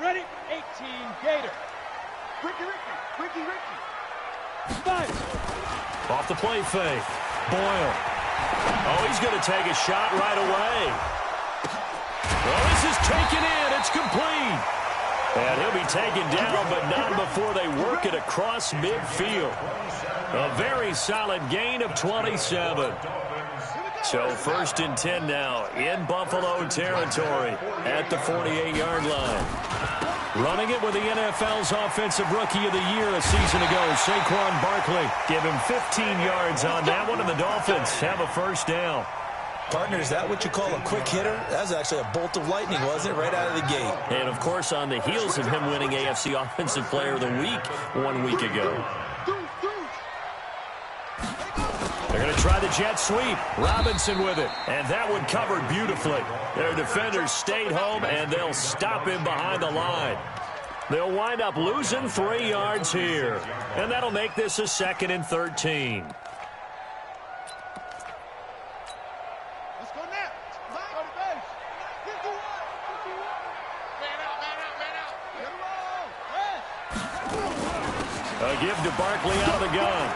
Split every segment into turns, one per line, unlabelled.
ready? 18 Gator. Ricky. Nice.
Off the play fake. Boyle. Oh, he's going to take a shot right away. Well, this is taken in. It's complete. And he'll be taken down, but not before they work it across midfield. A very solid gain of 27. So 1st and 10 now in Buffalo territory at the 48-yard line. Running it with the NFL's Offensive Rookie of the Year a season ago, Saquon Barkley. Give him 15 yards on that one, and the Dolphins have a first down.
Partner, is that what you call a quick hitter? That was actually a bolt of lightning, wasn't it, right out of the gate?
And, of course, on the heels of him winning AFC Offensive Player of the Week 1 week ago. They're going to try the jet sweep. Robinson with it. And that one covered beautifully. Their defenders stayed home, and they'll stop him behind the line. They'll wind up losing 3 yards here. And that'll make this a 2nd and 13.
Let's go now. Go to base. Get the one. Man out.
A give to Barkley out of the gun.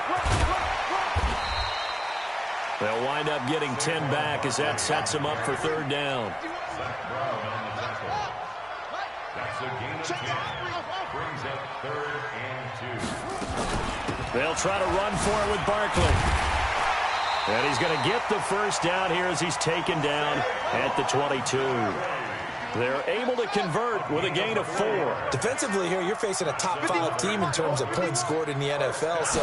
They'll wind up getting 10 back as that sets them up for 3rd down.
That's a gain of 10. Brings up 3rd and 2.
They'll try to run for it with Barkley. And he's going to get the first down here as he's taken down at the 22. They're able to convert with a gain of 4.
Defensively here, you're facing a top 5 team in terms of points scored in the NFL. So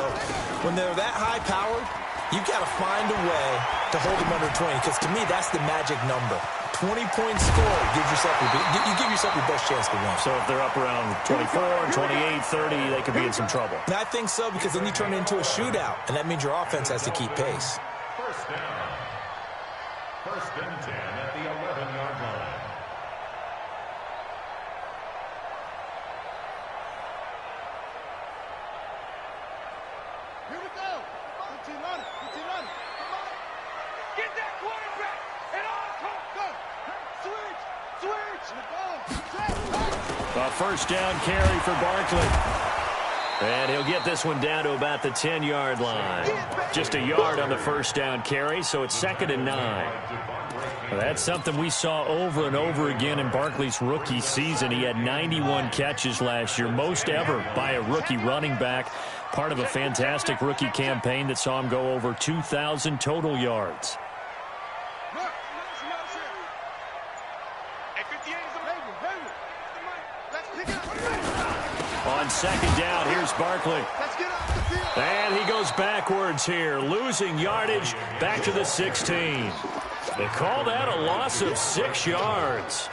when they're that high-powered, you've got to find a way to hold them under 20, because to me, that's the magic number. 20 points scored, you give yourself your best chance to win.
So if they're up around 24, 28, 30, they could be in some trouble.
And I think so, because then you turn it into a shootout, and that means your offense has to keep pace.
First down. 1st and 10 at the 11-yard line.
Here we go. 15 on it. Get that quarterback. And on. Go. Switch.
A first down carry for Barkley. And he'll get this one down to about the 10-yard line. Just a yard on the first down carry, so it's 2nd and 9. Well, that's something we saw over and over again in Barkley's rookie season. He had 91 catches last year, most ever by a rookie running back. Part of a fantastic rookie campaign that saw him go over 2,000 total yards. On 2nd down, here's Barkley. And he goes backwards here, losing yardage back to the 16. They call that a loss of 6 yards.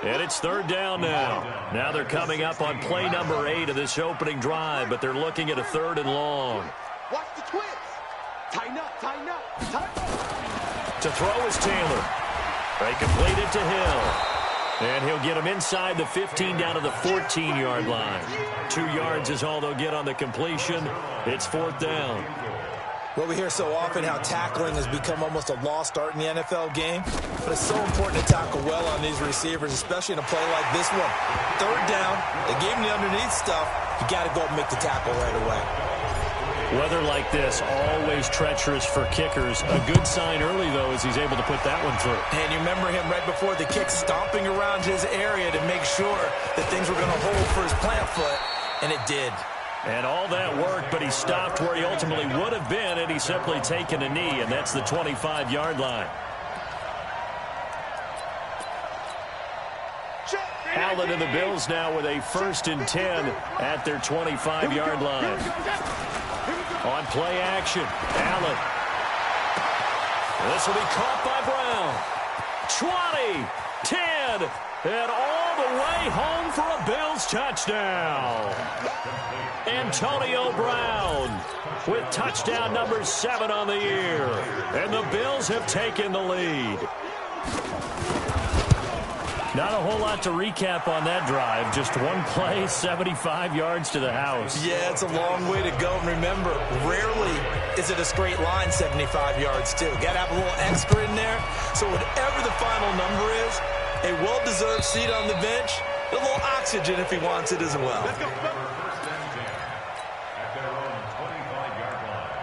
And it's 3rd down now. Now they're coming up on play number 8 of this opening drive, but they're looking at a 3rd and long.
Watch the twist. Tighten up.
To throw is Taylor. They complete it to Hill. And he'll get him inside the 15 down to the 14-yard line. 2 yards is all they'll get on the completion. It's 4th down.
Well, we hear so often how tackling has become almost a lost art in the NFL game, but it's so important to tackle well on these receivers, especially in a play like this one. 3rd down, they gave him the underneath stuff. You got to go and make the tackle right away.
Weather like this, always treacherous for kickers. A good sign early, though, is he's able to put that one through.
And you remember him right before the kick stomping around his area to make sure that things were going to hold for his plant foot, and it did.
And all that worked, but he stopped where he ultimately would have been, and he's simply taken a knee, and that's the 25-yard line. Allen and the Bills now with a 1st and 10 at their 25-yard line. On play action, Allen. This will be caught by Brown. 20, 10, and all the way home for a Bills touchdown. Antonio Brown with touchdown number 7 on the year. And the Bills have taken the lead. Not a whole lot to recap on that drive. Just one play, 75 yards to the house.
Yeah, it's a long way to go. And remember, rarely is it a straight line 75 yards, too. Got to have a little extra in there. So whatever the final number is, a well-deserved seat on the bench, a little oxygen if he wants it as well.
Let's go.
First and 10 at their own 25-yard line.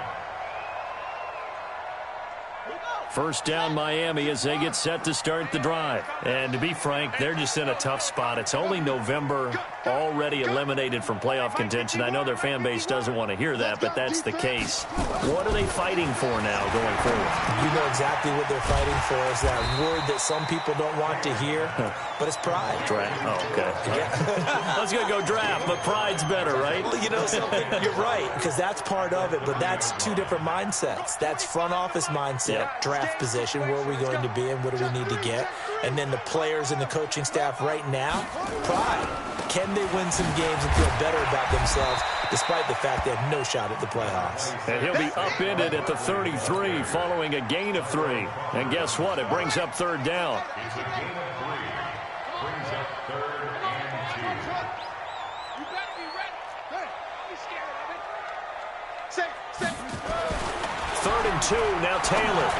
First down Miami as they get set to start the drive. And to be frank, they're just in a tough spot. It's only November, already eliminated from playoff contention. I know their fan base doesn't want to hear that, but that's the case. What are they fighting for now going forward?
You know exactly what they're fighting for. Is that word that some people don't want to hear, but it's pride.
Draft. Oh, okay.
Yeah.
I was going to go draft, but pride's better, right?
Well, you know something? You're right, because that's part of it, but that's two different mindsets. That's front office mindset, draft position, where are we going to be and what do we need to get? And then the players and the coaching staff right now, pride. Can they win some games and feel better about themselves despite the fact they have no shot at the playoffs?
And he'll be upended at the 33 following a gain of 3. And guess what? It brings up third down.
It's a gain of 3. Brings up 3rd and 2.
You better be ready. Hey, don't be scared of it. Safe.
3rd and 2, now Taylor.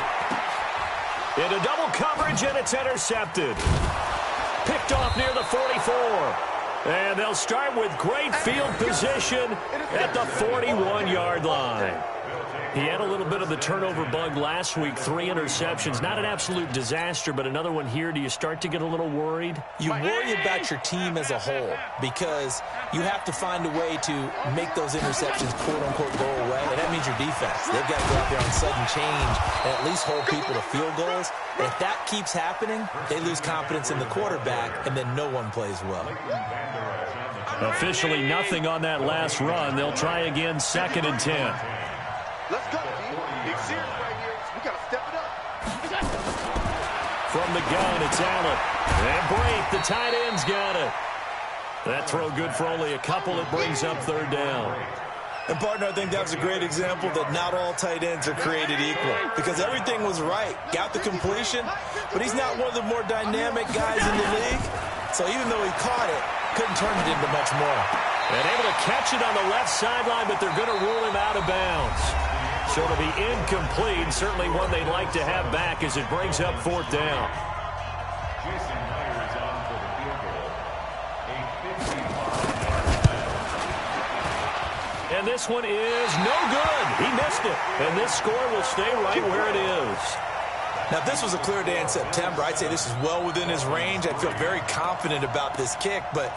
Into double coverage, and it's intercepted. Picked off near the 44. And they'll start with great field position at the 41-yard line. He had a little bit of the turnover bug last week, 3 interceptions. Not an absolute disaster, but another one here. Do you start to get a little worried?
You worry about your team as a whole because you have to find a way to make those interceptions, quote-unquote, go away, and that means your defense. They've got to go out there on sudden change and at least hold people to field goals. And if that keeps happening, they lose confidence in the quarterback, and then no one plays well.
Officially nothing on that last run. They'll try again, 2nd and 10.
Let's go, team. Big series right here. We got to step it up.
From the gun, it's Allen. And break, the tight end's got it. That throw good for only a couple. It brings up 3rd down.
And, partner, I think that was a great example that not all tight ends are created equal because everything was right. Got the completion, but he's not one of the more dynamic guys in the league. So even though he caught it, couldn't turn it into much more.
And able to catch it on the left sideline, but they're going to rule him out of bounds. So it'll be incomplete, certainly one they'd like to have back as it brings up 4th down.
Jason Myers on for the field goal. A 55-yard.
And this one is no good. He missed it. And this score will stay right where it is.
Now, if this was a clear day in September, I'd say this is well within his range. I feel very confident about this kick, but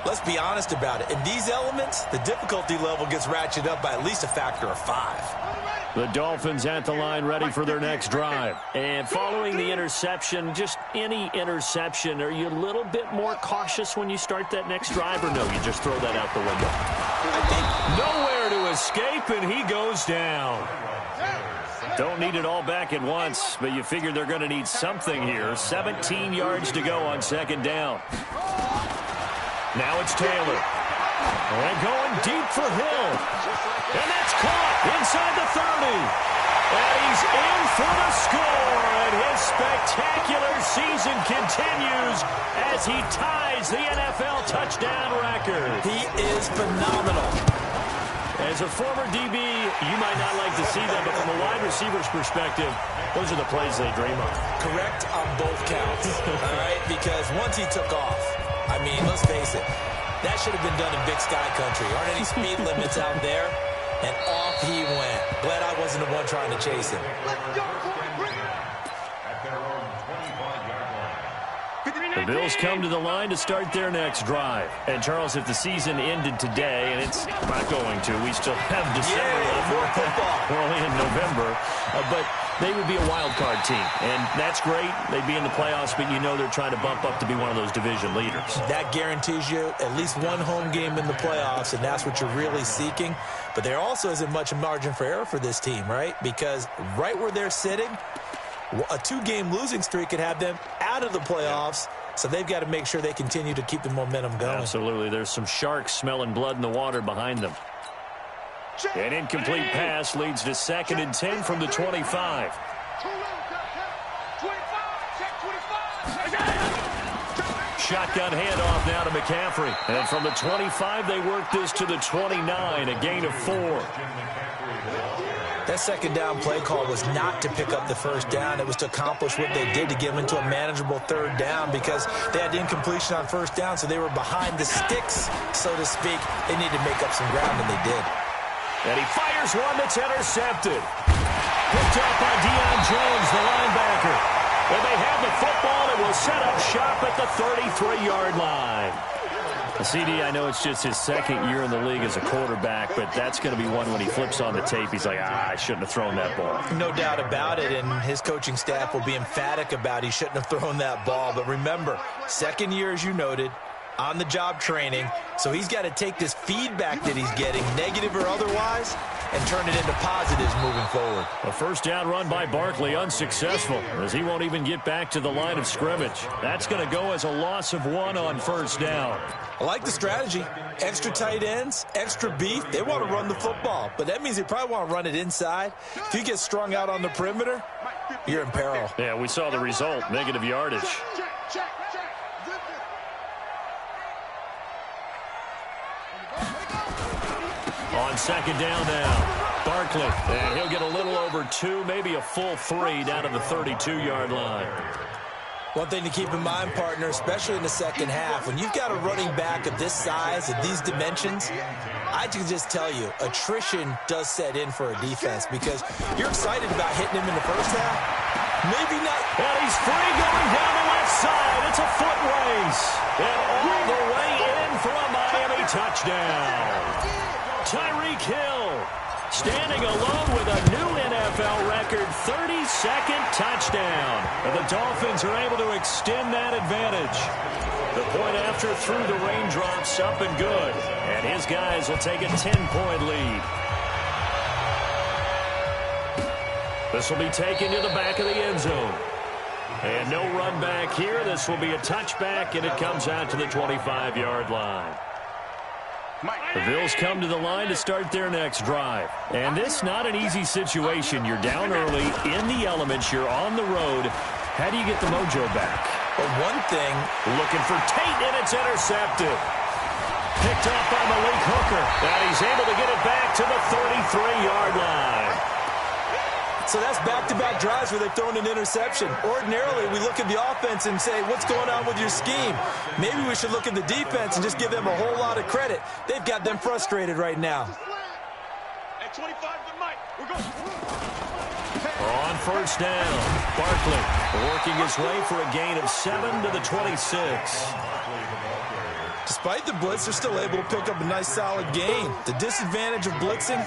let's be honest about it. In these elements, the difficulty level gets ratcheted up by at least a factor of 5.
The Dolphins at the line ready for their next drive. And following the interception, just any interception, are you a little bit more cautious when you start that next drive, or no, you just throw that out the window? Nowhere to escape, and he goes down. Don't need it all back at once, but you figure they're going to need something here. 17 yards to go on 2nd down. Now it's Taylor. And going deep for Hill. And that's caught inside the 30. And he's in for the score. And his spectacular season continues as he ties the NFL touchdown record.
He is phenomenal.
As a former DB, you might not like to see that, but from a wide receiver's perspective, those are the plays they dream of.
Correct on both counts, all right? Because once he took off, I mean, let's face it, that should have been done in Big Sky Country. Aren't any speed limits out there? And off he went. Glad I wasn't the one trying to chase him.
At their own 25-yard line.
The Bills come to the line to start their next drive. And, Charles, if the season ended today, and it's not going to, we still have December left.
More football.
We're only in November. But they would be a wild card team. And that's great. They'd be in the playoffs, but you know they're trying to bump up to be one of those division leaders. That
guarantees you at least one home game in the playoffs, and that's what you're really seeking. But there also isn't much margin for error for this team, right? Because right where they're sitting, a 2-game losing streak could have them out of the playoffs. So they've got to make sure they continue to keep the momentum going.
Absolutely. There's some sharks smelling blood in the water behind them. An incomplete pass leads to 2nd and 10 from the 25. Shotgun handoff now to McCaffrey. And from the 25, they work this to the 29, a gain of 4.
That second down play call was not to pick up the first down. It was to accomplish what they did to get them into a manageable third down because they had incompletion on first down, so they were behind the sticks, so to speak. They needed to make up some ground, and they did.
And he fires one that's intercepted. Picked up by Deion Jones, the linebacker. And they have the football and will set up shop at the 33-yard line. CD, I know it's just his second year in the league as a quarterback, but that's going to be one when he flips on the tape. He's like, I shouldn't have thrown that ball.
No doubt about it, and his coaching staff will be emphatic about he shouldn't have thrown that ball. But remember, second year, as you noted, on-the-job training, so he's got to take this feedback that he's getting, negative or otherwise, and turn it into positives moving forward.
A first down run by Barkley, unsuccessful, as he won't even get back to the line of scrimmage. That's going to go as a loss of 1 on first down.
I like the strategy. Extra tight ends, extra beef. They want to run the football, but that means they probably want to run it inside. If you get strung out on the perimeter, you're in peril.
Yeah, we saw the result, negative yardage. On second down now, Barkley, and he'll get a little over 2, maybe a full 3 down to the 32-yard line.
One thing to keep in mind, partner, especially in the second half, when you've got a running back of this size, of these dimensions, I can just tell you, attrition does set in for a defense because you're excited about hitting him in the first half. Maybe not.
And he's free going down the left side. It's a foot race. And all the way in for a Miami touchdown. Tyreek Hill standing alone with a new NFL record 32nd touchdown. And the Dolphins are able to extend that advantage. The point after through the raindrops up and good. And his guys will take a 10-point lead. This will be taken to the back of the end zone. And no run back here. This will be a touchback, and it comes out to the 25-yard line. The Bills come to the line to start their next drive. And this not an easy situation. You're down early, in the elements, you're on the road. How do you get the mojo back?
Well, one thing,
looking for Tate, and it's intercepted. Picked up by Malik Hooker. And he's able to get it back to the 33-yard line.
So that's back-to-back drives where they've thrown an interception. Ordinarily, we look at the offense and say, what's going on with your scheme? Maybe we should look at the defense and just give them a whole lot of credit. They've got them frustrated right now.
At 25 to Mike. We're going.
On first down, Barkley working his way for a gain of 7 to the 26.
Despite the blitz, they're still able to pick up a nice, solid gain. The disadvantage of blitzing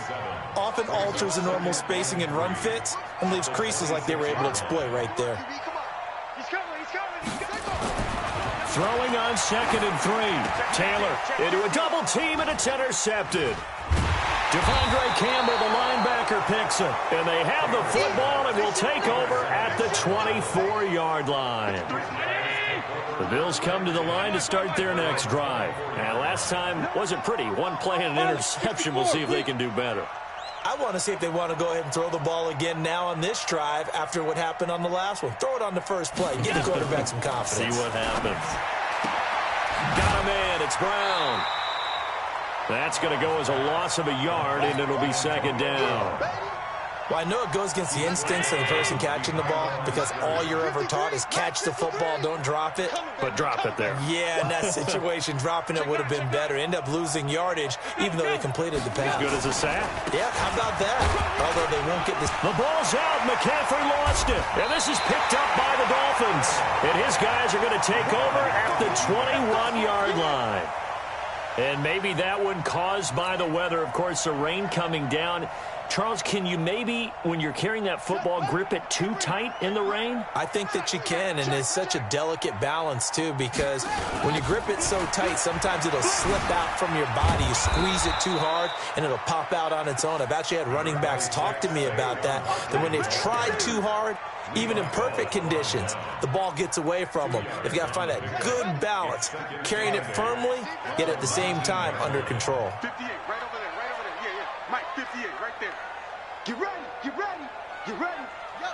often alters the normal spacing and run fits and leaves creases like they were able to exploit right there.
Throwing on 2nd and 3. Taylor into a double team, and it's intercepted. Devondre Campbell, the linebacker, picks it. And they have the football and will take over at the 24-yard line. The Bills come to the line to start their next drive. And last time wasn't pretty. One play and an interception. We'll see if they can do better.
I want to see if they want to go ahead and throw the ball again now on this drive after what happened on the last one. Throw it on the first play. Give the quarterback some confidence.
See what happens. Got him in. It's Brown. That's going to go as a loss of a yard, and it'll be second down.
Well, I know it goes against the instincts of the person catching the ball because all you're ever taught is catch the football, don't drop it.
But drop it there.
Yeah, in that situation, dropping it would have been better. End up losing yardage, even though they completed the pass.
As good as a sack.
Yeah, how about that? Although they won't get this.
The ball's out. McCaffrey lost it. And this is picked up by the Dolphins. And his guys are going to take over at the 21-yard line. And maybe that one caused by the weather. Of course, the rain coming down. Charles, can you maybe, when you're carrying that football, grip it too tight in the rain?
I think that you can, and it's such a delicate balance, too, because when you grip it so tight, sometimes it'll slip out from your body. You squeeze it too hard, and it'll pop out on its own. I've actually had running backs talk to me about that when they've tried too hard, even in perfect conditions, the ball gets away from them. They've got to find that good balance, carrying it firmly, yet at the same time under control.
58, right over there, right over there. Yeah, yeah. Mike, 58, right there. Get ready, get ready, get ready. Yo,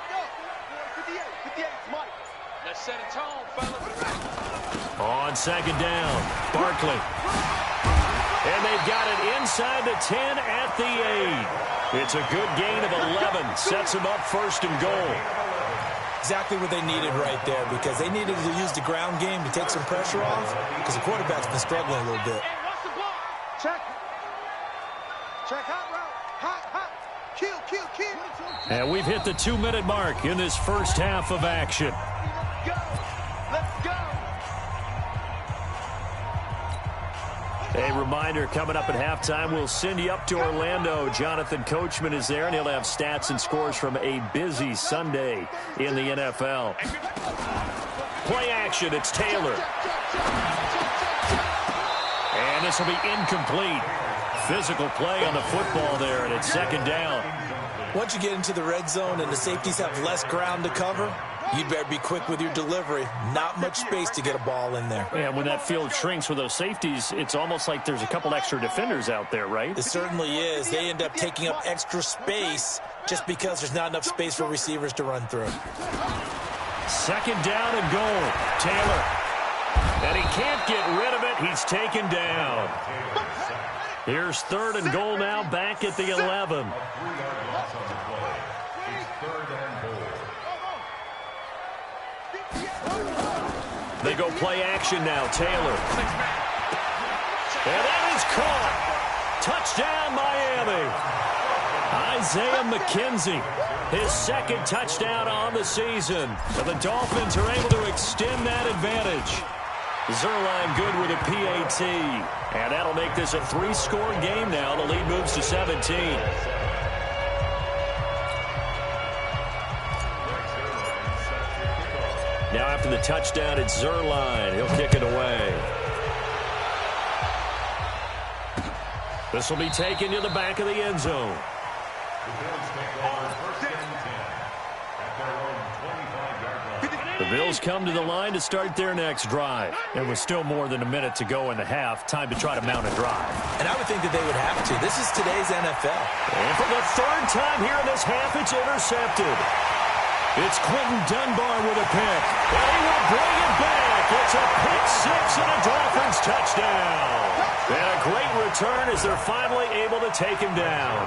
58, 58, it's Mike. Let's set a tone, fellas.
On second down, Barkley. And they've got it inside the 10 at the 8. It's a good gain of 11. Sets them up first and goal.
Exactly what they needed right there, because they needed to use the ground game to take some pressure off, because the quarterback's been struggling a little bit.
Hey, what's the block? Check. Check hot route. Hot. Kill.
And we've hit the 2-minute mark in this first half of action.
Let's go.
A reminder, coming up at halftime, we'll send you up to Orlando. Jonathan Coachman is there, and he'll have stats and scores from a busy Sunday in the NFL. Play action, it's Taylor. And this will be incomplete. Physical play on the football there, and it's second down.
Once you get into the red zone and the safeties have less ground to cover, you'd better be quick with your delivery. Not much space to get a ball in there.
And when that field shrinks with those safeties, it's almost like there's a couple extra defenders out there, right?
It certainly is. They end up taking up extra space just because there's not enough space for receivers to run through.
Second down and goal. Taylor. And he can't get rid of it. He's taken down. Here's third and goal now, back at the 11. They go play action now. Taylor. And that is caught. Touchdown, Miami. Isaiah McKenzie, his second touchdown on the season. And the Dolphins are able to extend that advantage. Zerline good with a PAT. And that'll make this a 3-score game now. The lead moves to 17. Now after the touchdown, it's Zerline. He'll kick it away. This will be taken to the back of the end zone. The Bills come to the line to start their next drive. And with still more than a minute to go in the half, time to try to mount a drive.
And I would think that they would have to. This is today's NFL.
And for the third time here in this half, it's intercepted. It's Quentin Dunbar with a pick. And he will bring it back. It's a pick six and a Dolphins touchdown. And a great return as they're finally able to take him down.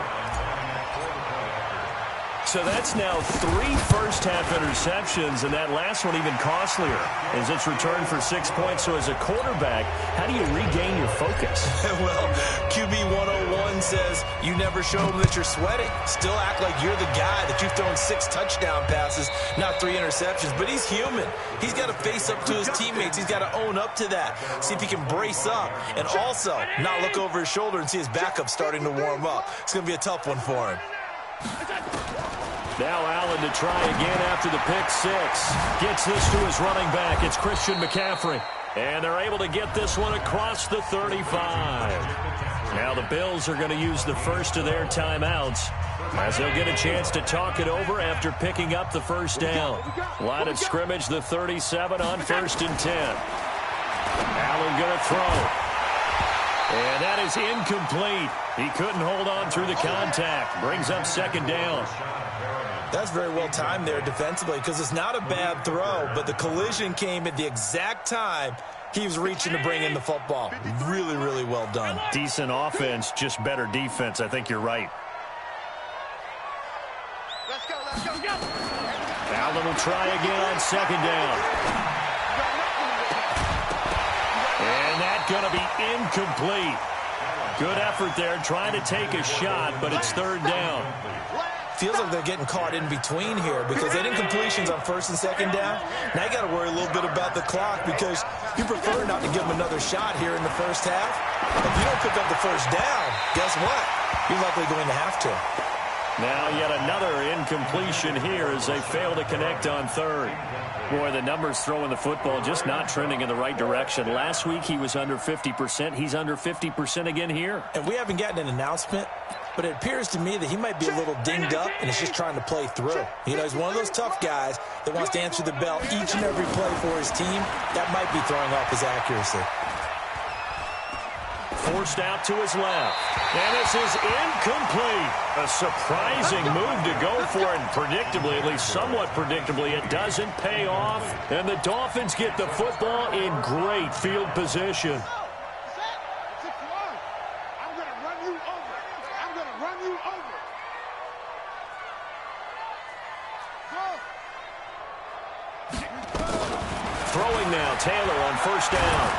So that's now 3 first-half interceptions, and that last one even costlier as it's returned for 6 points. So as a quarterback, how do you regain your focus?
Well, QB 101 says you never show them that you're sweating. Still act like you're the guy that you've thrown 6 touchdown passes, not 3 interceptions. But he's human. He's got to face up to his teammates. He's got to own up to that. See if he can brace up and also not look over his shoulder and see his backup starting to warm up. It's going to be a tough one for him.
Now Allen to try again after the pick six. Gets this to his running back. It's Christian McCaffrey. And they're able to get this one across the 35. Now the Bills are going to use the first of their timeouts as they'll get a chance to talk it over after picking up the first down. Line of scrimmage, the 37 on 1st and 10. Allen going to throw. And that is incomplete. He couldn't hold on through the contact. Brings up second down.
That's very well timed there defensively because it's not a bad throw, but the collision came at the exact time he was reaching to bring in the football. Really, really well done.
Decent offense, just better defense. I think you're right.
Let's go.
Allen will try again on second down. And that's going to be incomplete. Good effort there, trying to take a shot, but it's third down.
Feels like they're getting caught in between here because they did incompletions on 1st and 2nd down. Now you got to worry a little bit about the clock because you prefer not to give them another shot here in the first half. If you don't pick up the first down, guess what? You're likely going to have to.
Now yet another incompletion here as they fail to connect on third. Boy, the numbers throwing the football just not trending in the right direction. Last week he was under 50%. He's under 50% again here.
And we haven't gotten an announcement, but it appears to me that he might be a little dinged up and is just trying to play through. You know, he's one of those tough guys that wants to answer the bell each and every play for his team. That might be throwing off his accuracy.
forced out to his left. And this is incomplete. A surprising move to go for it. And predictably, at least somewhat predictably, it doesn't pay off. And the Dolphins get the football in great field position. Throwing now, Taylor on first down.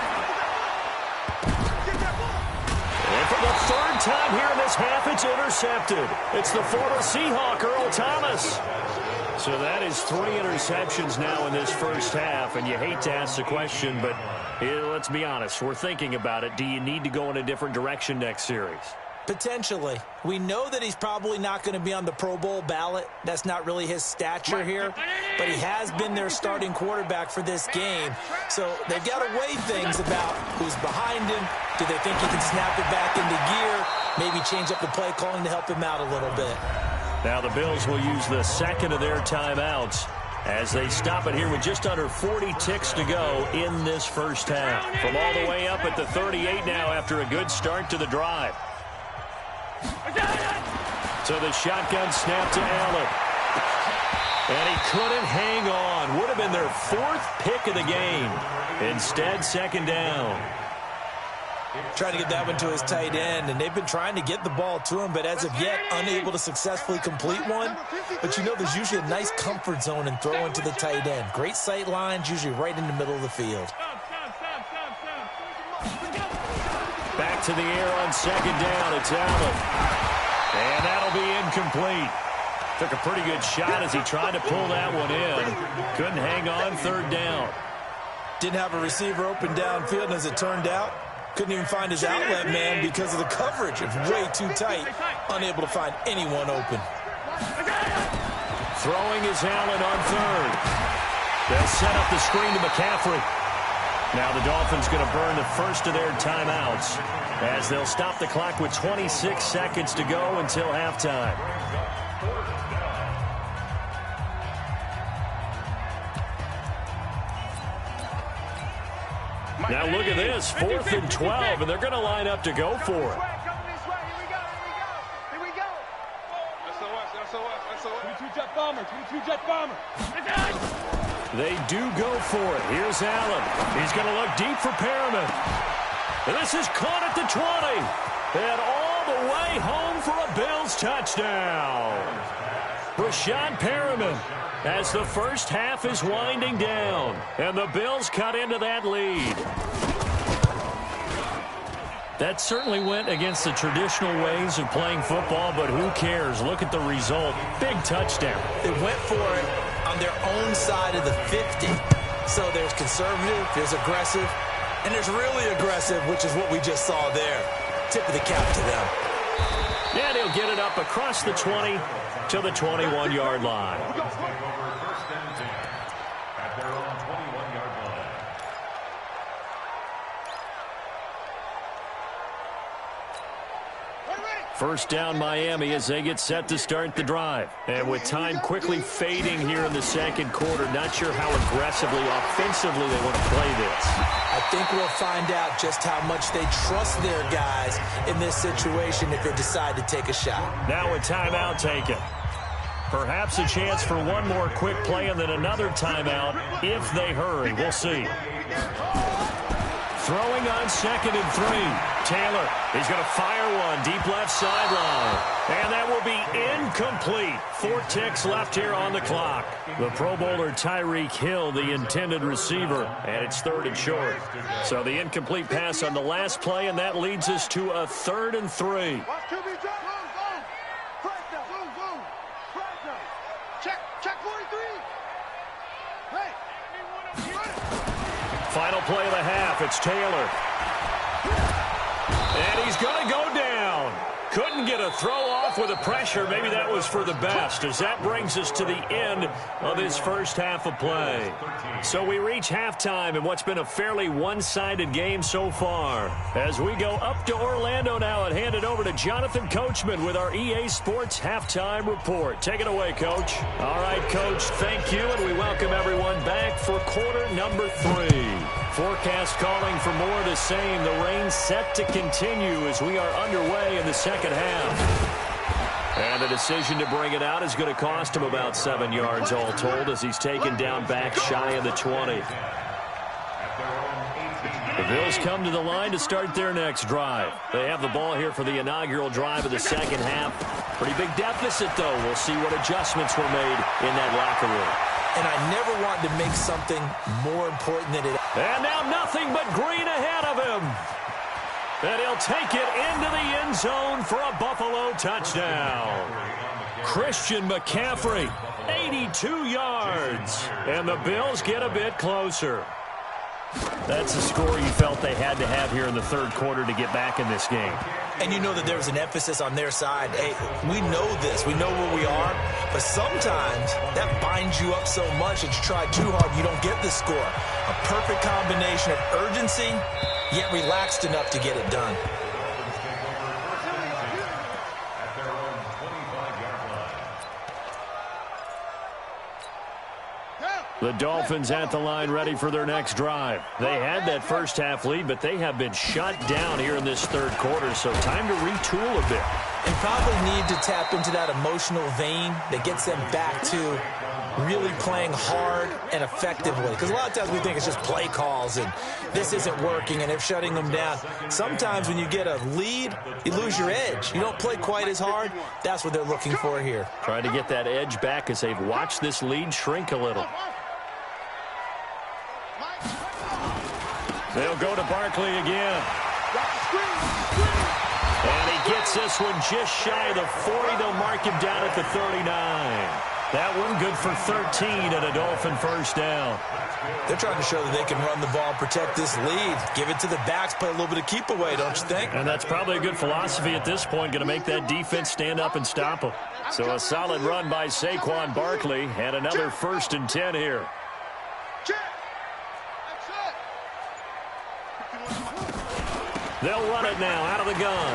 And for the third time here in this half, it's intercepted. It's the former Seahawk, Earl Thomas. So that is 3 interceptions now in this first half, and you hate to ask the question, but let's be honest, we're thinking about it. Do you need to go in a different direction next series?
Potentially. We know that he's probably not going to be on the Pro Bowl ballot. That's not really his stature here. But he has been their starting quarterback for this game. So they've got to weigh things about who's behind him. Do they think he can snap it back into gear? Maybe change up the play calling to help him out a little bit.
Now the Bills will use the second of their timeouts as they stop it here with just under 40 ticks to go in this first half. From all the way up at the 38 now after a good start to the drive. So the shotgun snap to Allen. And he couldn't hang on. Would have been their 4th pick of the game. Instead, second down.
Trying to get that one to his tight end, and they've been trying to get the ball to him, but as of yet, unable to successfully complete one. But you know there's usually a nice comfort zone in throwing to the tight end. Great sight lines, usually right in the middle of the field.
Back to the air on second down. It's Allen. And that'll be incomplete. Took a pretty good shot as he tried to pull that one in. Couldn't hang on, third down.
Didn't have a receiver open downfield, and as it turned out, couldn't even find his outlet man because of the coverage. It's way too tight. Unable to find anyone open.
Throwing is Allen on third. They'll set up the screen to McCaffrey. Now the Dolphins going to burn the first of their timeouts as they'll stop the clock with 26 seconds to go until halftime. Now look at this, 4th and 12, and they're going to line up to go for it.
Here we go. SOS. 22-jet bomber. 22-jet bomber.
They do go for it. Here's Allen. He's going to look deep for Perriman. And this is caught at the 20. And all the way home for a Bills touchdown. Rashad Perriman as the first half is winding down. And the Bills cut into that lead. That certainly went against the traditional ways of playing football, but who cares? Look at the result. Big touchdown.
They went for it on their own side of the 50. So there's conservative, there's aggressive, and there's really aggressive, which is what we just saw there. Tip of the cap to them.
Yeah, they'll get it up across the 20 to the 21-yard line. First down Miami as they get set to start the drive. And with time quickly fading here in the second quarter, not sure how aggressively, offensively they want to play this.
I think we'll find out just how much they trust their guys in this situation if they decide to take a shot.
Now a timeout taken. Perhaps a chance for one more quick play and then another timeout if they hurry. We'll see. Throwing on 2nd and 3. Taylor, he's going to fire one deep left sideline. And that will be incomplete. 4 ticks left here on the clock. The Pro Bowler Tyreek Hill, the intended receiver, and it's 3rd and short. So the incomplete pass on the last play, and that leads us to a 3rd and 3.
Check 43.
Final play of the half, it's Taylor. And he's going to go down. Couldn't get a throw off with the pressure. Maybe that was for the best, as that brings us to the end of his first half of play. So we reach halftime in what's been a fairly one-sided game so far. As we go up to Orlando now and hand it over to Jonathan Coachman with our EA Sports Halftime Report. Take it away, Coach. All right, Coach, thank you, and we welcome everyone back for quarter number 3. Forecast calling for more of the same. The rain set to continue as we are underway in the second half. And the decision to bring it out is going to cost him about 7 yards all told as he's taken down back shy of the 20. The Bills come to the line to start their next drive. They have the ball here for the inaugural drive of the second half. Pretty big deficit, though. We'll see what adjustments were made in that locker room.
And I never wanted to make something more important than it.
And now nothing but green ahead of him. And he'll take it into the end zone for a Buffalo touchdown. Christian McCaffrey, 82 yards. And the Bills get a bit closer. That's a score you felt they had to have here in the third quarter to get back in this game.
And you know that there was an emphasis on their side. Hey, we know this. We know where we are. But sometimes that binds you up so much that you try too hard, you don't get the score. A perfect combination of urgency, yet relaxed enough to get it done.
The Dolphins at the line ready for their next drive. They had that first half lead, but they have been shut down here in this third quarter, so time to retool a bit.
And probably need to tap into that emotional vein that gets them back to really playing hard and effectively. Because a lot of times we think it's just play calls and this isn't working and they're shutting them down. Sometimes when you get a lead, you lose your edge. You don't play quite as hard. That's what they're looking for here.
Trying to get that edge back as they've watched this lead shrink a little. They'll go to Barkley again. And he gets this one just shy of the 40. They'll mark him down at the 39. That one good for 13 and a Dolphin first down.
They're trying to show that they can run the ball and protect this lead. Give it to the backs, play a little bit of keep away, don't you think?
And that's probably a good philosophy at this point, going to make that defense stand up and stop them. So a solid run by Saquon Barkley and another 1st and 10 here. They'll run it now out of the gun.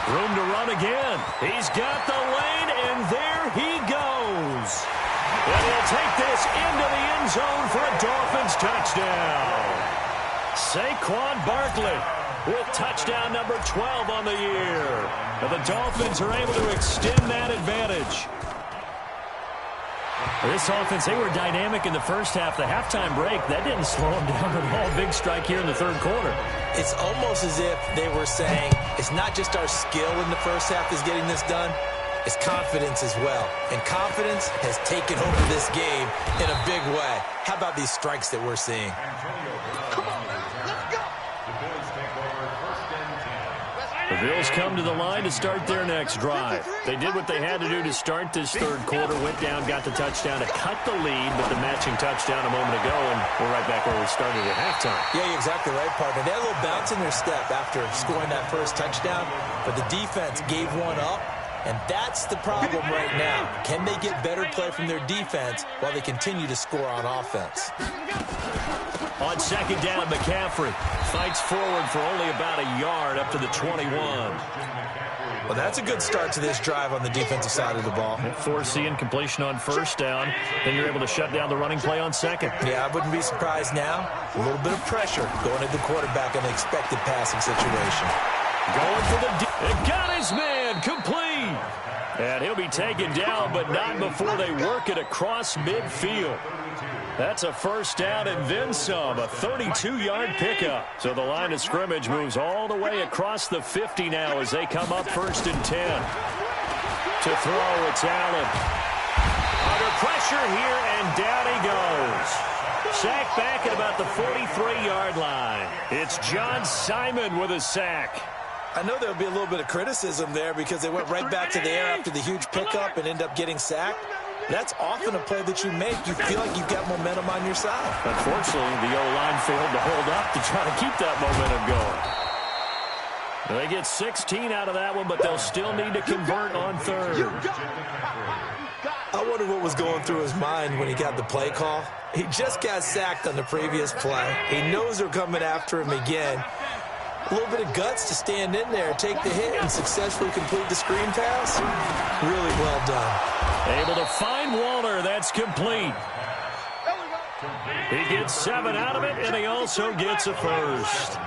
Room to run again. He's got the lane, and there he goes. And he'll take this into the end zone for a Dolphins touchdown. Saquon Barkley with touchdown number 12 on the year. And the Dolphins are able to extend that advantage. This offense, they were dynamic in the first half. The halftime break, that didn't slow them down at all. Big strike here in the third quarter.
It's almost as if they were saying, it's not just our skill in the first half that's getting this done, it's confidence as well. And confidence has taken over this game in a big way. How about these strikes that we're seeing?
Come on, let's go.
The Bills come to the line to start their next drive. They did what they had to do to start this third quarter, went down, got the touchdown to cut the lead, but the matching touchdown a moment ago, and we're right back where we started at halftime.
Yeah, you're exactly right, partner. They had a little bounce in their step after scoring that first touchdown, but the defense gave one up, and that's the problem right now. Can they get better play from their defense while they continue to score on offense?
On second down, McCaffrey fights forward for only about a yard up to the 21.
Well, that's a good start to this drive on the defensive side of the ball.
Forcing incompletion on first down. Then you're able to shut down the running play on second.
Yeah, I wouldn't be surprised now. A little bit of pressure going at the quarterback in an expected passing situation.
Going for the and got his man complete. And he'll be taken down, but not before they work it across midfield. That's a first down and then some, a 32-yard pickup. So the line of scrimmage moves all the way across the 50 now as they come up 1st and 10. To throw, it's Allen. Under pressure here, and down he goes. Sacked back at about the 43-yard line. It's John Simon with a sack.
I know there'll be a little bit of criticism there because they went right back to the air after the huge pickup and end up getting sacked. That's often a play that you make. You feel like you've got momentum on your side. Unfortunately,
the O-line failed to hold up to try to keep that momentum going. They get 16 out of that one, but they'll still need to convert on third.
I wonder what was going through his mind when he got the play call. He just got sacked on the previous play. He knows they're coming after him again. A little bit of guts to stand in there, take the hit, and successfully complete the screen pass. Really well done.
Able to find Waller. That's complete. He gets 7 out of it, and he also gets a first.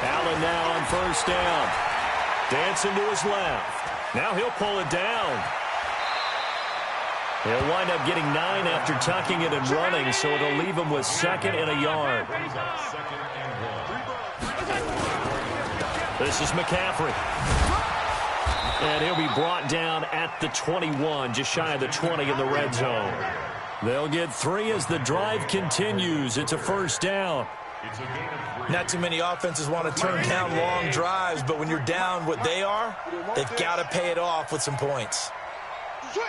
Allen now on first down. Dancing to his left. Now he'll pull it down. He'll wind up getting 9 after tucking it and running, so it'll leave him with 2nd and a yard. This is McCaffrey. And he'll be brought down at the 21, just shy of the 20 in the red zone. They'll get 3 as the drive continues. It's a first down.
Not too many offenses want to turn down long drives, but when you're down what they are, they've got to pay it off with some points.
Switch.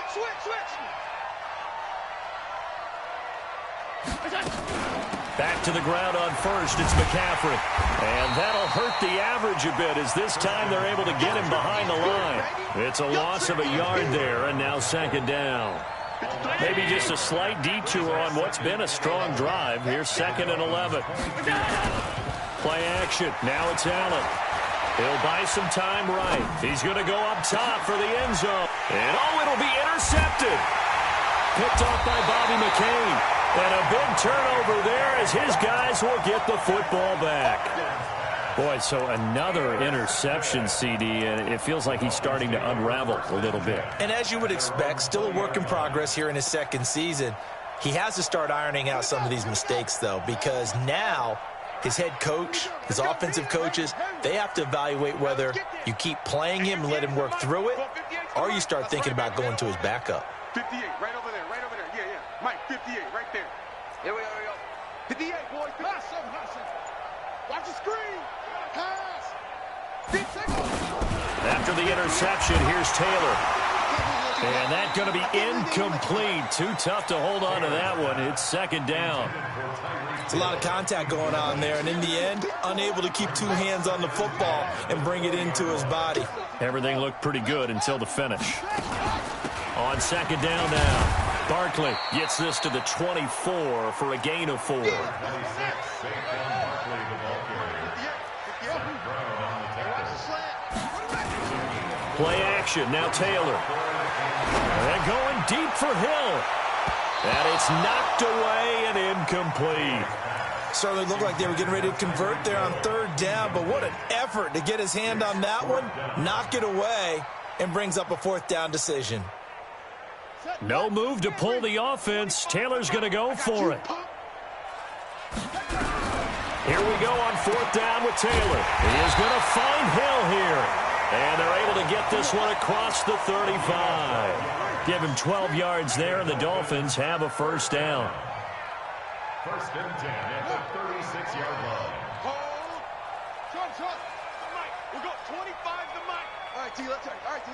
Back to the ground on first. It's McCaffrey. And that'll hurt the average a bit as this time they're able to get him behind the line. It's a loss of a yard there, and now 2nd down. Maybe just a slight detour on what's been a strong drive. Here's 2nd and 11. Play action. Now it's Allen. He'll buy some time right. He's going to go up top for the end zone. And, it'll be intercepted. Picked off by Bobby McCain. And a big turnover there as his guys will get the football back. Boy, so another interception, CD, and it feels like he's starting to unravel a little bit.
And as you would expect, still a work in progress here in his 2nd season. He has to start ironing out some of these mistakes, though, because now his head coach, his offensive coaches, they have to evaluate whether you keep playing him and let him work through it, or you start thinking about going to his backup.
58, right over there. Yeah. Mike, 58, right there. Here we go. 58, boys. Hustle. Watch the screen. Pass.
After the interception, here's Taylor. And that's going to be incomplete. Too tough to hold on to that one. It's 2nd down.
It's a lot of contact going on there, and in the end, unable to keep 2 hands on the football and bring it into his body.
Everything looked pretty good until the finish. On 2nd down now. Barkley gets this to the 24 for a gain of 4. Play action. Now Taylor. And going deep for Hill. And it's knocked away and incomplete.
Certainly looked like they were getting ready to convert there on 3rd down, but what an effort to get his hand on that one, knock it away, and brings up a 4th down decision.
No move to pull the offense. Taylor's going to go for it. Here we go on 4th down with Taylor. He is going to find Hill here. And they're able to get this one across the 35. Give him 12 yards there, and the Dolphins have a first down.
1st and 10 at the 36-yard line.
Hold. Short. Mike, we'll go 25 to Mike. All right, T, let's go. All right, T.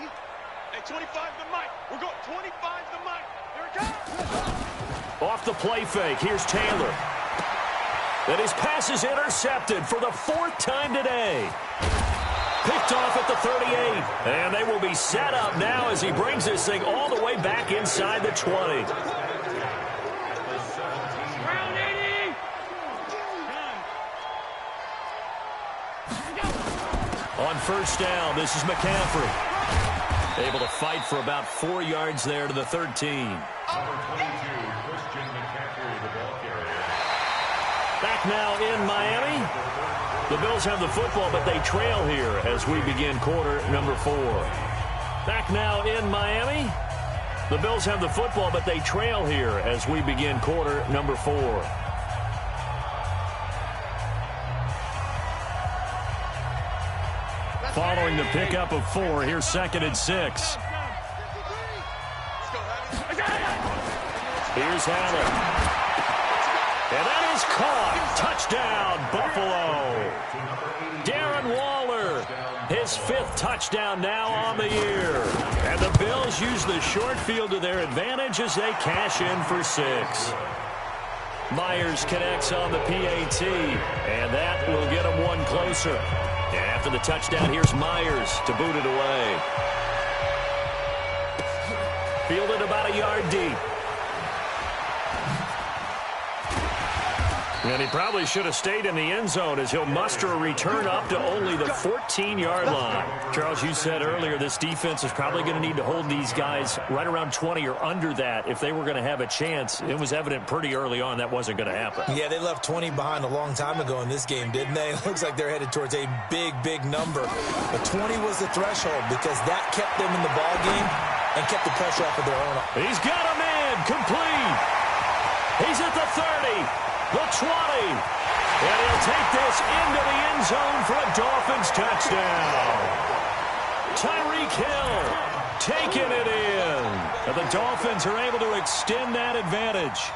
Hey, 25 to Mike. We'll go 25 to Mike. Here it comes.
Off the play fake, here's Taylor. And his pass is intercepted for the 4th time today. Picked off at the 38. And they will be set up now as he brings this thing all the way back inside the 20. On first down, this is McCaffrey. Able to fight for about 4 yards there to the 13.
Number 22, Christian McCaffrey, the ball carrier.
Back now in Miami. The Bills have the football, but they trail here as we begin quarter number 4. Back now in Miami. The Bills have the football, but they trail here as we begin quarter number 4. Following the pickup of 4, here's 2nd and 6. Here's Allen. And that is caught. Touchdown, Buffalo. Darren Waller, his 5th touchdown now on the year. And the Bills use the short field to their advantage as they cash in for 6. Myers connects on the PAT, and that will get him one closer. And after the touchdown, here's Myers to boot it away. Fielded about a yard deep. And he probably should have stayed in the end zone as he'll muster a return up to only the 14-yard line. Charles, you said earlier this defense is probably going to need to hold these guys right around 20 or under that if they were going to have a chance. It was evident pretty early on that wasn't going to happen.
Yeah, they left 20 behind a long time ago in this game, didn't they? It looks like they're headed towards a big, big number. But 20 was the threshold because that kept them in the ball game and kept the pressure off of their own.
He's got a man complete. He's at the 30. The 20, and he'll take this into the end zone for a Dolphins touchdown. Tyreek Hill taking it in. And the Dolphins are able to extend that advantage.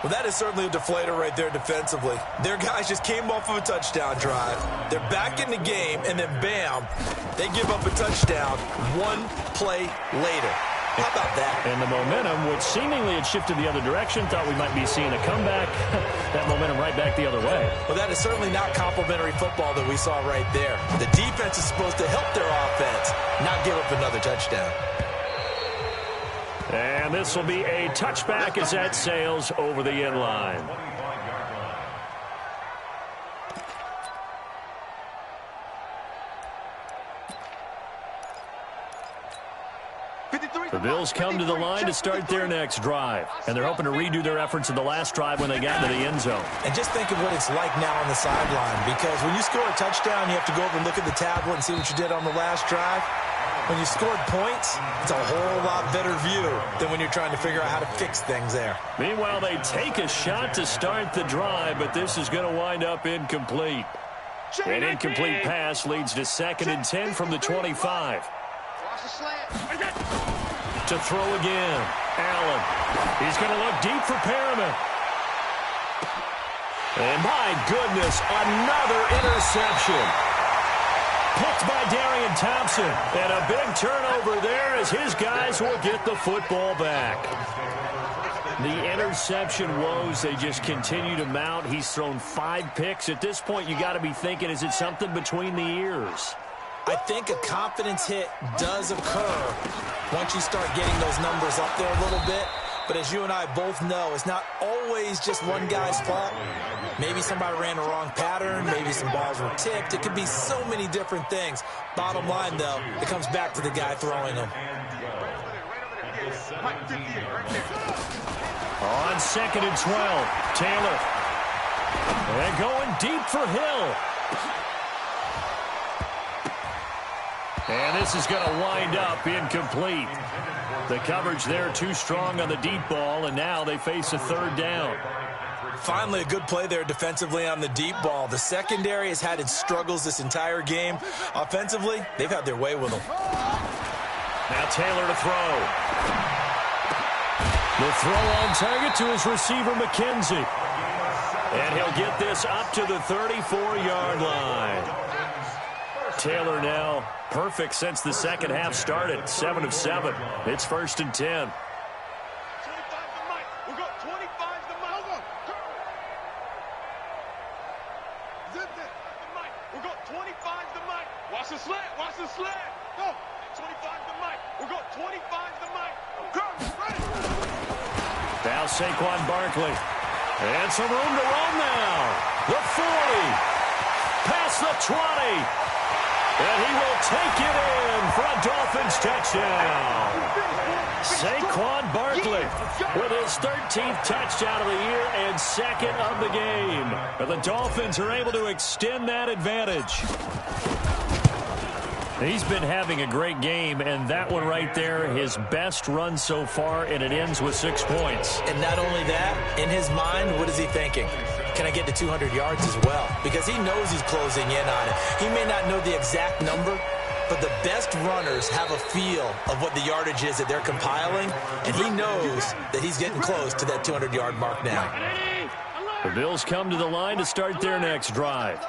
Well, that is certainly a deflator right there defensively. Their guys just came off of a touchdown drive. They're back in the game, and then bam, they give up a touchdown one play later. How about that?
And the momentum, which seemingly had shifted the other direction, thought we might be seeing a comeback. That momentum right back the other way.
Well, that is certainly not complimentary football that we saw right there. The defense is supposed to help their offense, not give up another touchdown.
And this will be a touchback as that sails over the end line. The Bills come to the line to start their next drive, and they're hoping to redo their efforts in the last drive when they got into the end zone.
And just think of what it's like now on the sideline, because when you score a touchdown, you have to go over and look at the tablet and see what you did on the last drive. When you scored points, it's a whole lot better view than when you're trying to figure out how to fix things there.
Meanwhile, they take a shot to start the drive, but this is going to wind up incomplete. An incomplete pass leads to 2nd and 10 from the 25. To throw again. Allen. He's going to look deep for Perriman. And my goodness, another interception. Picked by Darian Thompson. And a big turnover there as his guys will get the football back. The interception woes, they just continue to mount. He's thrown 5 picks. At this point, you got to be thinking, is it something between the ears?
I think a confidence hit does occur once you start getting those numbers up there a little bit. But as you and I both know, it's not always just one guy's fault. Maybe somebody ran a wrong pattern. Maybe some balls were tipped. It could be so many different things. Bottom line, though, it comes back to the guy throwing them.
On 2nd and 12, Taylor. And going deep for Hill. And this is going to wind up incomplete. The coverage there too strong on the deep ball, and now they face a 3rd down.
Finally, a good play there defensively on the deep ball. The secondary has had its struggles this entire game. Offensively, they've had their way with them.
Now Taylor to throw. The throw on target to his receiver, McKenzie. And he'll get this up to the 34-yard line. Taylor now perfect since the second half started. 7 of 7. It's 1st and 10.
25 the mic. We'll go 25 the mic. Zip it. The mic. We'll go 25 the mic. Watch the slant. Watch the slant. Go. 25 the mic. We'll go 25 the mic. Go. Ready.
Now Saquon Barkley. And some room to run now. The 40. Past the 20. And he will take it in for a Dolphins touchdown. Saquon Barkley with his 13th touchdown of the year and 2nd of the game. And the Dolphins are able to extend that advantage. He's been having a great game, and that one right there, his best run so far, and it ends with 6 points.
And not only that, in his mind, what is he thinking? Can I get to 200 yards as well? Because he knows he's closing in on it. He may not know the exact number, but the best runners have a feel of what the yardage is that they're compiling, and he knows that he's getting close to that 200-yard mark now.
The Bills come to the line to start their next drive.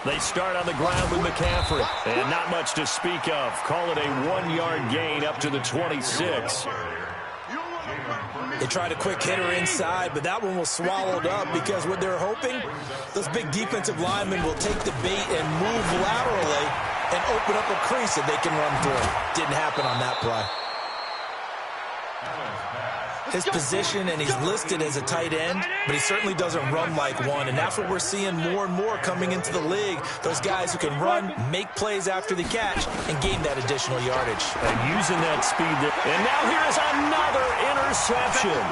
They start on the ground with McCaffrey, and not much to speak of. Call it a 1-yard gain up to the 26.
They tried a quick hitter inside, but that one was swallowed up because what they're hoping, those big defensive linemen will take the bait and move laterally and open up a crease that they can run through. Didn't happen on that play. His position, and he's listed as a tight end, but he certainly doesn't run like one, and that's what we're seeing more and more coming into the league. Those guys who can run, make plays after the catch, and gain that additional yardage.
And using that speed there. And now here is another interception.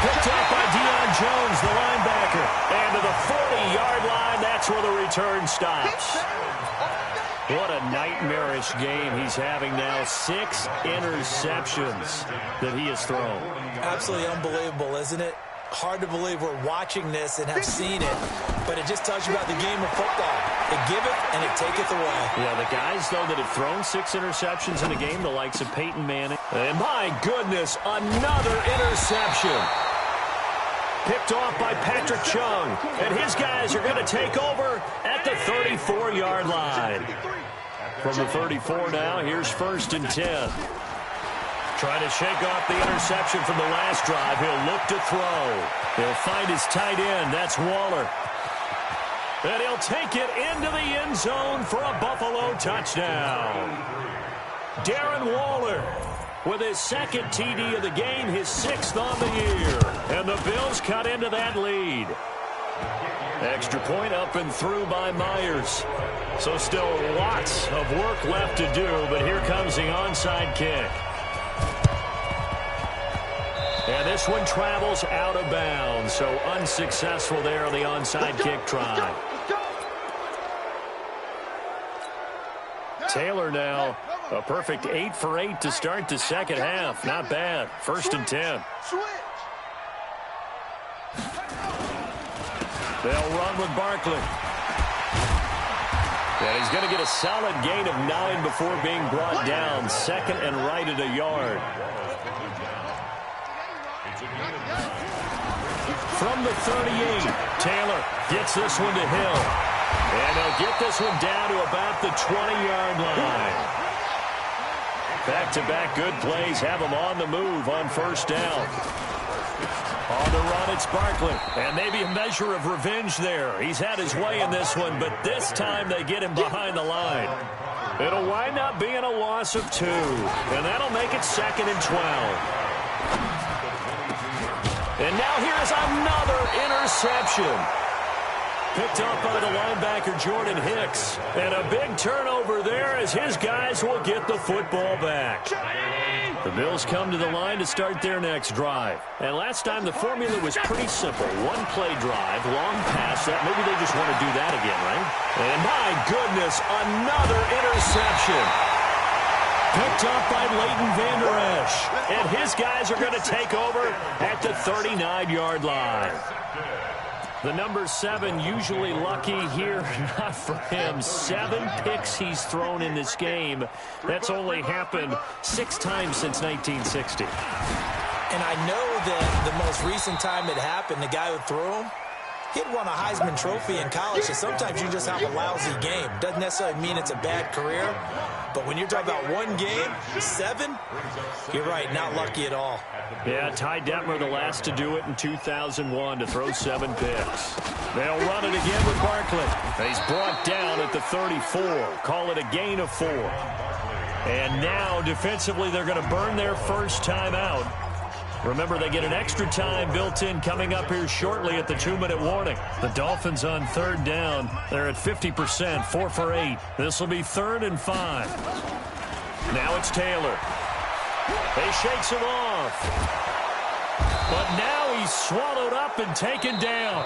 Picked up by Deion Jones, the linebacker. And to the 40-yard line, that's where the return stops. What a nightmarish game he's having now. 6 interceptions that he has thrown.
Absolutely unbelievable, isn't it? Hard to believe we're watching this and have seen it, but it just tells you about the game of football. It giveth and it taketh away.
Yeah, the guys, though, that have thrown 6 interceptions in a game, the likes of Peyton Manning. And my goodness, another interception. Picked off by Patrick Chung, and his guys are going to take over at the 34-yard line. From the 34 now, here's 1st and 10. Trying to shake off the interception from the last drive. He'll look to throw. He'll find his tight end. That's Waller. And he'll take it into the end zone for a Buffalo touchdown. Darren Waller with his 2nd TD of the game, his 6th on the year. And the Bills cut into that lead. Extra point up and through by Myers. So still lots of work left to do, but here comes the onside kick. And this one travels out of bounds, so unsuccessful there on the onside kick try. Taylor now, a perfect 8 for 8 to start the second half. Not bad. 1st and 10. They'll run with Barkley. And he's going to get a solid gain of 9 before being brought down. 2nd and right at a yard. From the 38, Taylor gets this one to Hill. And they'll get this one down to about the 20-yard line. Back-to-back good plays have him on the move on 1st down. On the run, it's Barkley. And maybe a measure of revenge there. He's had his way in this one, but this time they get him behind the line. It'll wind up being a loss of 2. And that'll make it 2nd and 12. And now here's another interception. Picked up by the linebacker, Jordan Hicks. And a big turnover there as his guys will get the football back. The Bills come to the line to start their next drive. And last time the formula was pretty simple. 1-play drive, long pass. That maybe they just want to do that again, right? And my goodness, another interception. Picked up by Leighton Vander Esch. And his guys are going to take over at the 39-yard line. The number 7 usually lucky here. Not for him. 7 picks he's thrown in this game. That's only happened 6 times since 1960.
And I know that the most recent time it happened, the guy who threw him, he'd won a Heisman Trophy in college, so sometimes you just have a lousy game. Doesn't necessarily mean it's a bad career, but when you're talking about 1 game, 7, you're right, not lucky at all.
Yeah, Ty Detmer, the last to do it in 2001, to throw 7 picks. They'll run it again with Barkley. He's brought down at the 34. Call it a gain of 4. And now, defensively, they're going to burn their first time out. Remember, they get an extra time built in coming up here shortly at the 2-minute warning. The Dolphins on 3rd down. They're at 50%, 4 for 8. This will be 3rd and 5. Now it's Taylor. He shakes him off. But now he's swallowed up and taken down.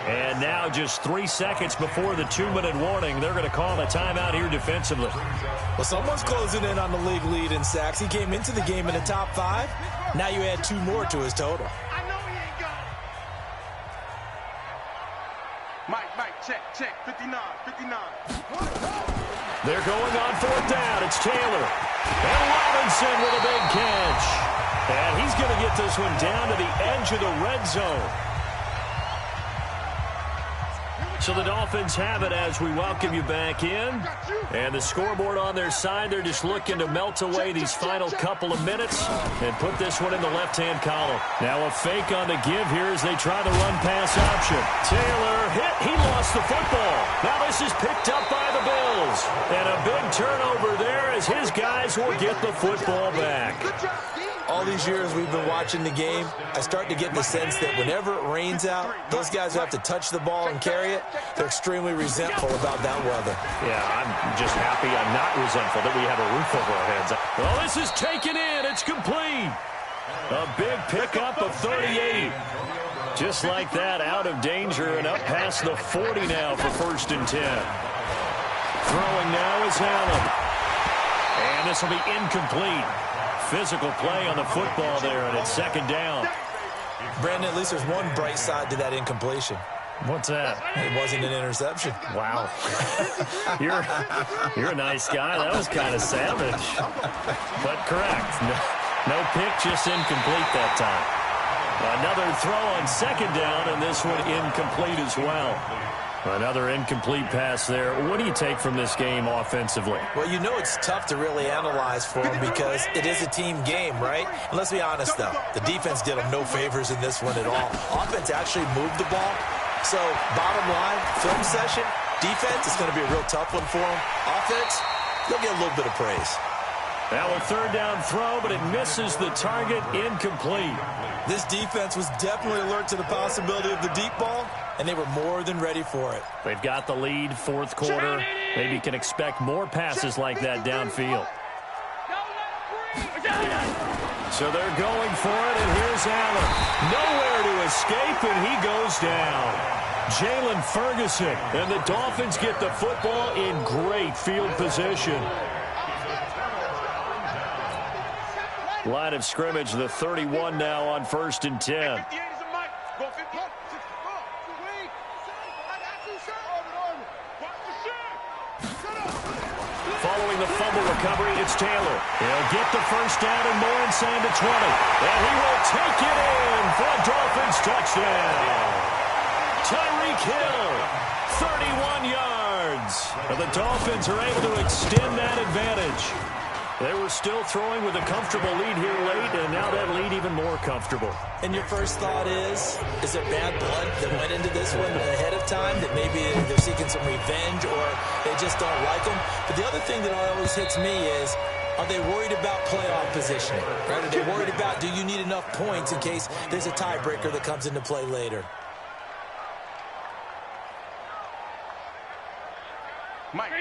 And now just 3 seconds before the 2-minute warning, they're going to call a timeout here defensively.
Well, someone's closing in on the league lead in sacks. He came into the game in the top 5. Now you add 2 more to his total.
I know he ain't got it. Mike, check, 59.
They're going on 4th down. It's Taylor. And Robinson with a big catch. And he's going to get this one down to the edge of the red zone. So the Dolphins have it as we welcome you back in. And the scoreboard on their side, they're just looking to melt away these final couple of minutes and put this one in the left-hand column. Now a fake on the give here as they try the run-pass option. Taylor hit. He lost the football. Now this is picked up by the Bills. And a big turnover there as his guys will get the football back.
All these years we've been watching the game, I start to get the sense that whenever it rains out, those guys who have to touch the ball and carry it, they're extremely resentful about that weather.
Yeah, I'm just happy I'm not resentful that we have a roof over our heads. Well, this is taken in. It's complete. A big pickup of 38. Just like that, out of danger and up past the 40 now for 1st and 10. Throwing now is Allen. And this will be incomplete. Physical play on the football there, and it's 2nd down.
Brandon, at least there's one bright side to that incompletion.
What's that?
It wasn't an interception.
Wow. You're a nice guy. That was kind of savage. But correct. No pick, just incomplete that time. Another throw on 2nd down, and this one incomplete as well. Another incomplete pass there. What do you take from this game offensively?
Well, you know it's tough to really analyze for them because it is a team game, right? And let's be honest, though. The defense did them no favors in this one at all. Offense actually moved the ball. So, bottom line, film session, defense is going to be a real tough one for them. Offense, they'll get a little bit of praise.
Now a 3rd down throw, but it misses the target, incomplete.
This defense was definitely alert to the possibility of the deep ball, and they were more than ready for it.
They've got the lead, 4th quarter. Maybe can expect more passes like that downfield. So they're going for it, and here's Allen. Nowhere to escape, and he goes down. Jalen Ferguson, and the Dolphins get the football in great field position. Line of scrimmage, the 31 now on 1st and 10. Following the fumble recovery, it's Taylor. He'll get the 1st down and more inside the 20. And he will take it in for a Dolphins touchdown. Tyreek Hill, 31 yards. And the Dolphins are able to extend that advantage. They were still throwing with a comfortable lead here late, and now that lead even more comfortable.
And your first thought is there bad blood that went into this one ahead of time, that maybe they're seeking some revenge or they just don't like them? But the other thing that always hits me is, are they worried about playoff positioning? Right? Are they worried about, do you need enough points in case there's a tiebreaker that comes into play later?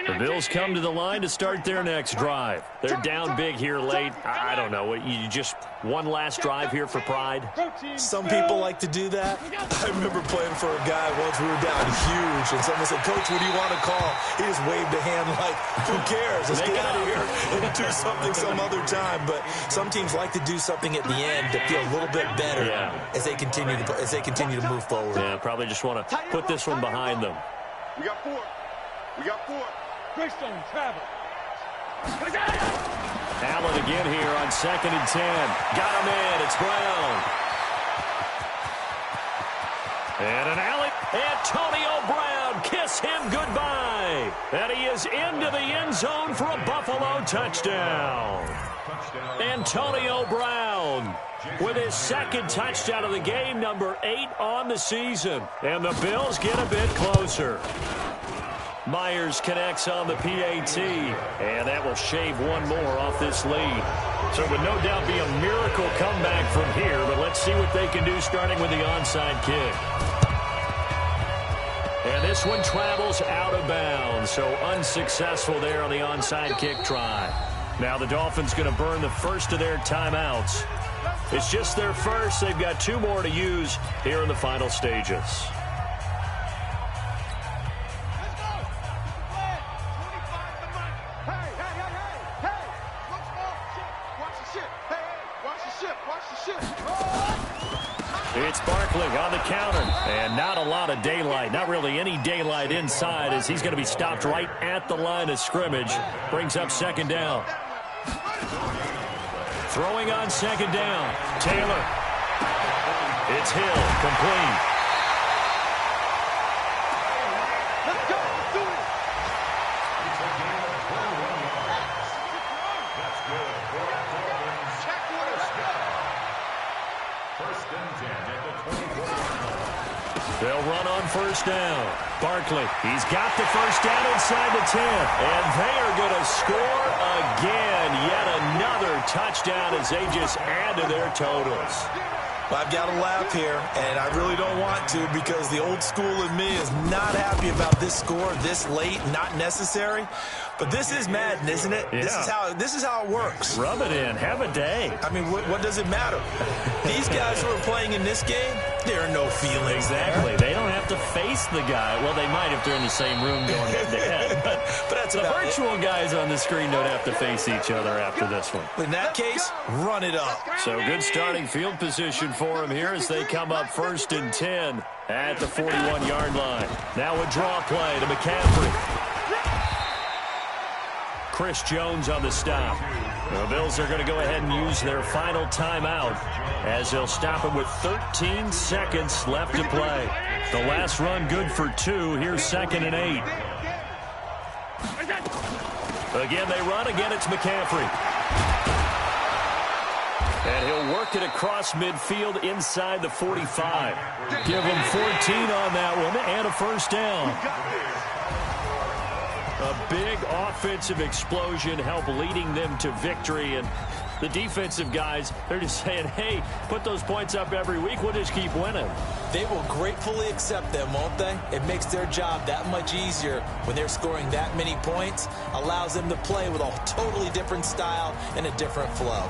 The Bills come to the line to start their next drive. They're down big here late. I don't know. You just one last drive here for pride?
Some people like to do that. I remember playing for a guy once. We were down huge, and someone said, "Coach, what do you want to call?" He just waved a hand like, "Who cares? Let's get out of here and do something some other time." But some teams like to do something at the end to feel a little bit better as they continue to move forward.
Yeah, probably just want to put this one behind them.
We got 4. We got 4.
Greystone, travel.
Allen again here on 2nd and 10. Got him in. It's Brown. And an alley. Antonio Brown. Kiss him goodbye. And he is into the end zone for a Buffalo touchdown. Antonio Brown with his 2nd touchdown of the game, number 8 on the season. And the Bills get a bit closer. Myers connects on the PAT, and that will shave one more off this lead. So it would no doubt be a miracle comeback from here, but let's see what they can do starting with the onside kick. And this one travels out of bounds, so unsuccessful there on the onside kick try. Now the Dolphins going to burn the first of their timeouts. It's just their first. They've got 2 more to use here in the final stages. It's Barkley on the counter, and not a lot of daylight, not really any daylight inside as he's going to be stopped right at the line of scrimmage. Brings up 2nd down. Throwing on 2nd down. Taylor. It's Hill, complete. on first down. Barkley, he's got the first down inside the 10. And they are going to score again. Yet another touchdown as they just add to their totals.
Well, I've got to laugh here, and I really don't want to because the old school in me is not happy about this score this late, not necessary. But this is Madden, isn't it?
Yeah.
This is how it works.
Rub it in. Have a day.
I mean, what does it matter? These guys who are playing in this game, there are no feelings.
Exactly.
There.
They don't have to face the guy. Well, they might if they're in the same room going head-to-head.
But that's
the virtual guys on the screen don't have to face each other after this one.
In that case, run it up.
So good starting field position for them here as they come up 1st and 10 at the 41-yard line. Now a draw play to McCaffrey. Chris Jones on the stop. The Bills are going to go ahead and use their final timeout as they'll stop it with 13 seconds left to play. The last run good for 2. Here's 2nd and 8. Again, they run. Again, it's McCaffrey. And he'll work it across midfield inside the 45. Give him 14 on that one and a first down. A big offensive explosion help leading them to victory. And the defensive guys, they're just saying, hey, put those points up every week. We'll just keep winning.
They will gratefully accept them, won't they? It makes their job that much easier when they're scoring that many points. Allows them to play with a totally different style and a different flow.